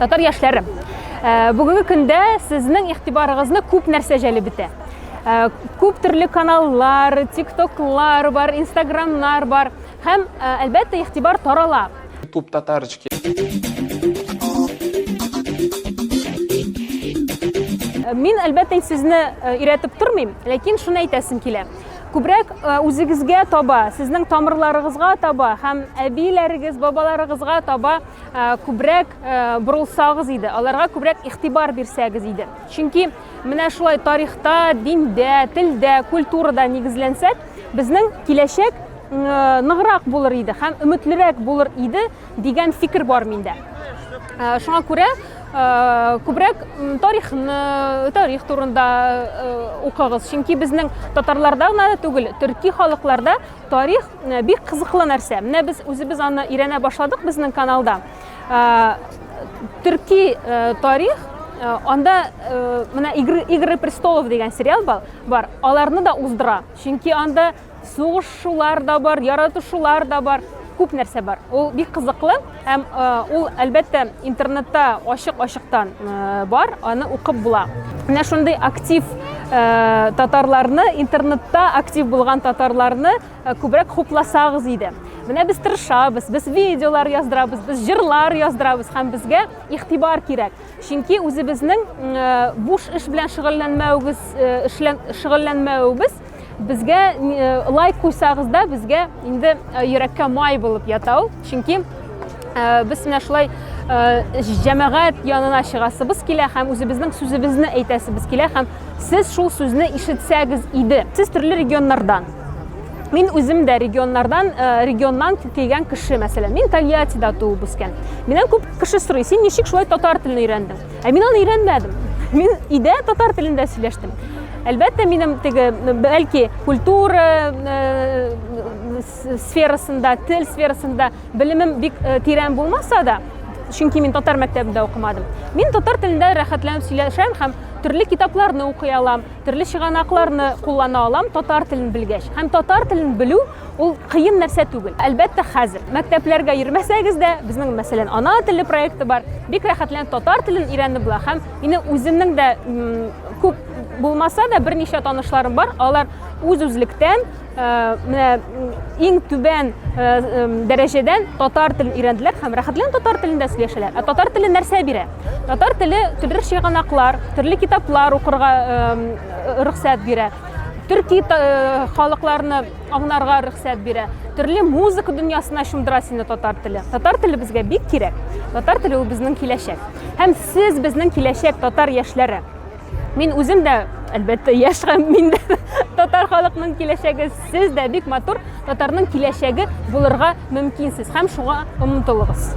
Татар яшьләре, бүгенге көндә сезнең игътибарыгызны күп нәрсә җәлеп итә. Күп төрле каналлар, тиктоклар бар, инстаграмнар бар һәм әлбәттә игътибар тарала. YouTube татарчики. Мин әлбәттә сезне өйрәтеп тормыйм, ләкин шуны әйтәсем килә. Күбрәк үзегезгә таба, сезнең тамырларыгызга таба һәм әбиләрегез, бабаларыгызга таба күбрәк борылсагыз иде. Аларга күбрәк игътибар бирсәгез иде. Чөнки менә шулай тарихта, диндә, телдә, культурада нигезләнсәк, безнең киләчәк ныграк булыр иде һәм өметлерәк булыр иде дигән фикер бар миндә. Шуңа күрә күбрәк тарих турында укыгыз. Чөнки безнең татарларда гына түгел, төрки халыкларда тарих бик кызыклы нәрсә. Менә без үзебез аны өйрәнә башладык безнең каналда. Төрки тарих, анда менә Игры престолов дигән сериал бар. Аларны да уздыра. Чөнки анда сугышулар да бар, яратышулар да бар. Күп нәрсә бар. Ул бик кызыклы һәм ул әлбәттә интернетта ачык-ачыктан бар, аны укып була. Менә шундый актив татарларны, интернетта актив булган татарларны күбрәк хупласагыз иде. Менә без тырышабыз, без видеолар яздырабыз, без җырлар яздырабыз һәм безгә игътибар кирәк. Чөнки үзебезнең буш эш белән шөгыльләнмәүбез безгә лайк куйсагыз да безгә инде йөрәккә май булып ята ул. Чөнки без менә шулай җәмәгать янына чыгасыбыз килә һәм үзебезнең сүзебезне әйтәсебез килә һәм сез шул сүзне ишетсәгез иде. Сез төрле регионнардан. Мин үзем дә регионнан килгән кеше, мәсәлән, мин Тольяттида туып үскән. Миннән күп кеше сорый: "Син ничек шулай татар телен өйрәндең?" Мин аны өйрәнмәдем. Мин өйдә татар телендә сөйләштем. Әлбәттә, минем бәлки культура сферасында, тел сферасында белемем бик тирән булмаса да, чөнки мин татар мәктәбендә укымадым. Мин татар телендә рәхәтләнеп сөйләшәм һәм төрле китапларны укый алам, төрле чыганакларны куллана алам татар телен белгәч. Һәм татар телен белү ул кыен нәрсә түгел. Әлбәттә, хәзер мәктәпләргә йөрмәсәгез дә, безнең мәсәлән ана теле проекты бар. Бик рәхәтләнеп татар телен өйрәнеп була һәм мине үземнең дә күп булмаса да берничә танышларым бар. Алар үз-үзлектән менә иң түбән дәрәҗәдән татар телен өйрәнделәр һәм рәхәтләнеп татар телендә сөйләшәләр. Татар теле нәрсә бирә? Татар теле төрле чыганаклар, төрле китаплар укырга рөхсәт бирә. Төрки халыкларны аңларга рөхсәт бирә. Төрле музыка дөньясына чумдыра сине татар теле. Татар теле безгә бик кирәк. Татар теле ул безнең киләчәк. Һәм сез безнең киләчәк татар яшьләре. Мин үзем дә әлбәттә яшь һәм мин дә татар халыкның киләчәге, сез дә бик матур татарның киләчәге булырга мөмкинсез һәм шуңа омтылыгыз.